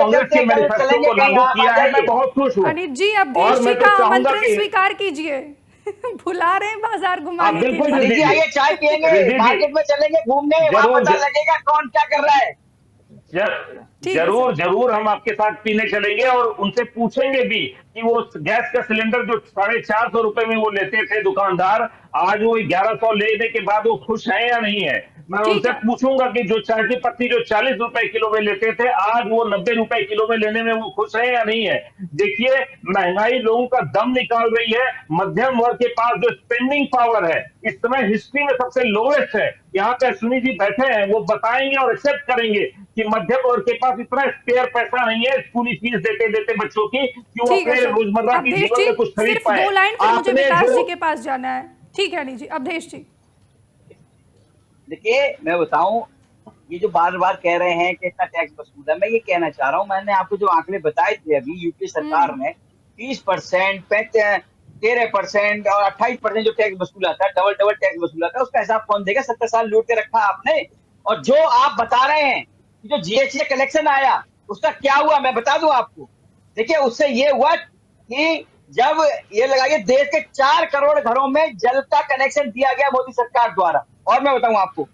कांग्रेस के चलते मैनिफेस्टो चलेंगे को कहीं लागू आप आ किया है, मैं जाइए। बहुत खुश हूँ। अनिल जी, और अवधेश जी मैं का तो चाहूंगा आमंत्रण कि स्वीकार कीजिए। बुला रहे हैं बाजार आप घुमाने के बिल्कुल लिए। अनिल जी रिद्धि आइए, चाय पियेंगे, रिद्धि जी, मार्केट में चलेंगे घूमने, वहां जरूर पता लगेगा कौन क्या कर रहा है। ठीक है सर। जरूर जरूर हम आपके साथ पीने चलेंगे और उनसे पूछेंगे भी कि वो गैस का सिलेंडर जो 450 रुपए में वो लेते थे दुकानदार, आज वो 1100 लेने के बाद वो खुश है या नहीं है। मैं ठीक उनसे है। पूछूंगा कि जो चाय की पत्ती जो 40 रुपए किलो में लेते थे, आज वो 90 रुपए किलो में लेने में वो खुश है या नहीं है। देखिए, महंगाई लोगों का दम निकाल रही है। मध्यम वर्ग के पास जो स्पेंडिंग पावर है इस समय हिस्ट्री में सबसे लोएस्ट है। यहाँ पे अश्विनी जी बैठे हैं, वो बताएंगे और एक्सेप्ट करेंगे कि मध्यम वर्ग के पास इतना स्पेयर पैसा नहीं है स्कूली फीस देते देते बच्चों की, कि वो ठीक है अपने सर। रोजमर्रा की अवधेश जीवन जी, में कुछ खरीद सिर्फ पाए। 2 लाइन, फिर मुझे आपने विकास जो जी के पास जाना है। ठीक है अनिल जी। अवधेश जी। देखिए मैं बताऊं, ये जो बार बार कह रहे हैं कि इतना टैक्स वसूल है, मैं ये कहना चाह रहा हूँ, मैंने आपको जो आंकड़े बताए थे अभी, यूपी सरकार ने 30%, 13% और 28% जो टैक्स वसूला था, डबल डबल टैक्स वसूला था, उसका हिसाब कौन देगा? 70 साल लूट के रखा आपने। और जो आप बता रहे हैं कि जो जीएसटी कलेक्शन आया, उसका क्या हुआ मैं बता दूं आपको। देखिए उससे ये हुआ कि जब ये लगाइए, देश के 4 करोड़ घरों में जल का कनेक्शन दिया गया मोदी सरकार द्वारा। और मैं बताऊं आपको,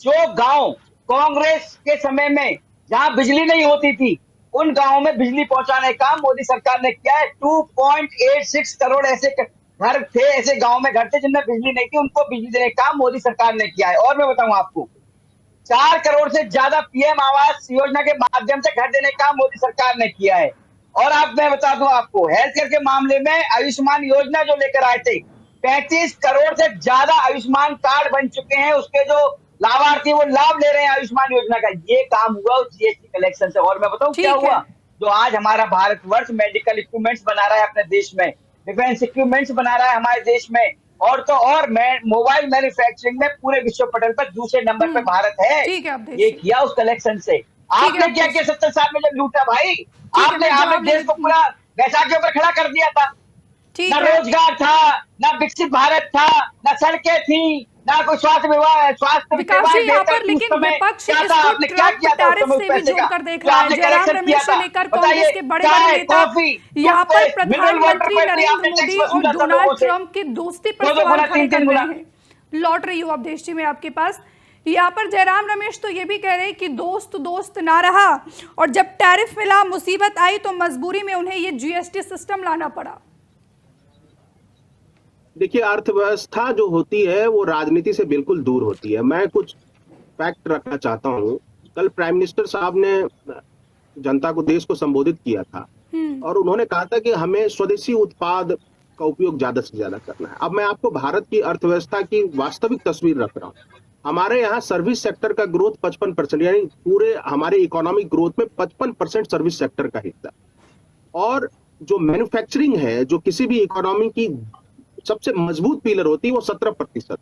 जो गांव कांग्रेस के समय में जहां बिजली नहीं होती थी, उन गांवों में बिजली पहुंचाने का मोदी सरकार ने किया है। 2.86 करोड़ ऐसे घर थे, ऐसे गांव में घर थे जिनमें बिजली नहीं थी, उनको बिजली देने का काम मोदी सरकार ने किया है। और मैं बताऊं आपको, 4 करोड़ से ज्यादा पीएम आवास योजना के माध्यम से घर देने का मोदी सरकार ने किया है। और आप, मैं बता दूं आपको, हेल्थ केयर के मामले में आयुष्मान योजना जो लेकर आए थे, 35 करोड़ से ज्यादा आयुष्मान कार्ड बन चुके हैं, उसके जो लाभार्थी वो लाभ ले रहे हैं आयुष्मान योजना का। ये काम हुआ उस जीएसटी कलेक्शन से। और मैं बताऊं क्या ठीक है। हुआ, जो आज हमारा भारतवर्ष मेडिकल इक्विपमेंट्स बना रहा है अपने देश में, डिफेंस इक्विपमेंट्स बना रहा है हमारे देश में, और तो और मोबाइल मैन्युफैक्चरिंग में पूरे विश्व पटल पर दूसरे नंबर पर भारत है। ठीक है अवधेश ये जी। किया उस कलेक्शन से। ठीक है आपने क्या अवधेश किया जी। 70 साल में जब लूटा भाई? ठीक है, आपने मैं आपने जवाब देश को लेने। पूरा बैसाखियों पर खड़ा कर दिया था। ना ठीक है। रोजगार था, ना विकसित भारत था, ना सड़कें थी, ना कोई स्वास्थ्य विकास जी, सेवाएं यहाँ बेहतर पर थी उस लेकिन समय। विपक्ष क्या था, इसको आपने क्या ट्रंप किया था उस टैरिफ समय उस से भी पैसे का जोड़कर देख जो रहा है। आपने जयराम कलेक्शन किया रमेश से था? लेकर कांग्रेस बताइए, के बड़े बड़े चाय, नेता कॉफी, यहाँ पर टूथपेस्ट, मिनरल वाटर प्रधानमंत्री पर भी नरेंद्र आपने टैक्स मोदी और वसूला था लोगों डोनाल्ड से, ट्रंप की दोस्ती पर 2-2 सवाल गुना, खड़े कर 3-3 रहे गुना। हैं। लौट रही हूँ अवधेश जी मैं आपके पास। यहाँ पर जयराम रमेश तो ये भी कह रहे हैं कि दोस्त दोस्त ना रहा, और जब टैरिफ मिला, मुसीबत आई, तो मजबूरी में उन्हें ये जीएसटी सिस्टम लाना पड़ा। देखिए, अर्थव्यवस्था जो होती है वो राजनीति से बिल्कुल दूर होती है। मैं कुछ फैक्ट रखना चाहता हूँ। कल प्राइम मिनिस्टर साहब ने जनता को, देश को संबोधित किया था, और उन्होंने कहा था कि हमें स्वदेशी उत्पाद का उपयोग ज्यादा से ज्यादा करना है। अब मैं आपको भारत की अर्थव्यवस्था की वास्तविक तस्वीर रख रहा हूँ। हमारे यहाँ सर्विस सेक्टर का ग्रोथ 55%, यानी पूरे हमारे इकोनॉमिक ग्रोथ में 55% सर्विस सेक्टर का हिस्सा। और जो मैन्युफैक्चरिंग है, जो किसी भी इकोनॉमी की सबसे मजबूत पिलर होती है, वो 17%।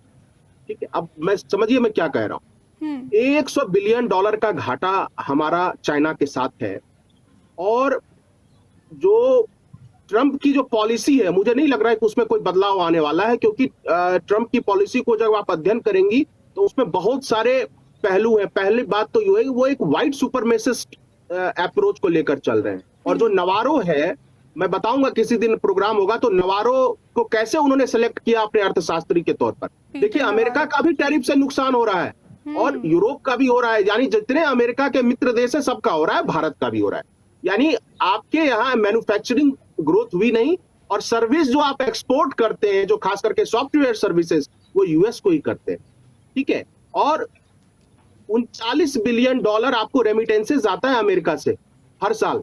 ठीक है, अब मैं समझिए मैं क्या कह रहा हूं। $100 बिलियन का घाटा हमारा चाइना के साथ है। और जो ट्रंप की जो पॉलिसी है, मुझे नहीं लग रहा है कि उसमें कोई बदलाव आने वाला है, क्योंकि ट्रंप की पॉलिसी को जब आप अध्ययन करेंगी तो उसमें बहुत सारे पहलू हैं। पहली बात तो ये है कि वो एक व्हाइट सुपरमेसिस्ट अप्रोच को लेकर चल रहे हैं। और जो नवारो है, मैं बताऊंगा किसी दिन प्रोग्राम होगा, तो नवारो को कैसे उन्होंने सेलेक्ट किया अपने अर्थशास्त्री के तौर पर। देखिए, अमेरिका का भी टैरिफ से नुकसान हो रहा है और यूरोप का भी हो रहा है, यानी जितने अमेरिका के मित्र देश है सबका हो रहा है, भारत का भी हो रहा है। यानी आपके यहाँ मैन्युफैक्चरिंग ग्रोथ हुई नहीं, और सर्विस जो आप एक्सपोर्ट करते हैं, जो खास करके सॉफ्टवेयर सर्विसेज, वो यूएस को ही करते हैं। ठीक है, और $39 बिलियन आपको रेमिटेंसेज आता है अमेरिका से हर साल,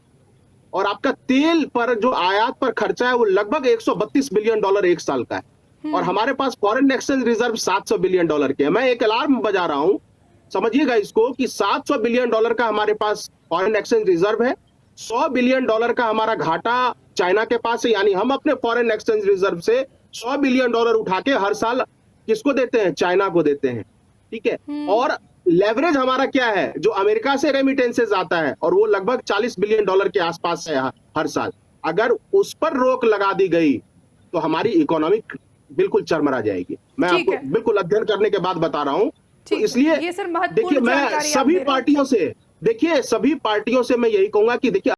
और आपका तेल पर जो आयात पर खर्चा है वो लगभग $132 बिलियन एक साल का है। और हमारे पास फॉरेन एक्सचेंज रिजर्व $700 बिलियन के है। मैं एक अलार्म बजा रहा हूं, समझिएगा इसको, कि $700 बिलियन का हमारे पास फॉरेन एक्सचेंज रिजर्व है। $100 बिलियन का हमारा घाटा चाइना के पास है। यानी हम अपने फॉरेन एक्सचेंज रिजर्व से $100 बिलियन उठा के हर साल किसको देते हैं? चाइना को देते हैं। ठीक है, और लेवरेज हमारा क्या है? जो अमेरिका से रेमिटेंसेज आता है, और वो लगभग $40 बिलियन के आसपास है हर साल। अगर उस पर रोक लगा दी गई तो हमारी इकोनॉमिक बिल्कुल चरमरा जाएगी। मैं ठीक आपको है। बिल्कुल अध्ययन करने के बाद बता रहा हूं। तो ठीक है, इसलिए ये सर देखिए, महत्वपूर्ण मैं जानकारी आप सभी दे रहे हैं। पार्टियों से देखिए, सभी पार्टियों से मैं यही कहूंगा कि देखिए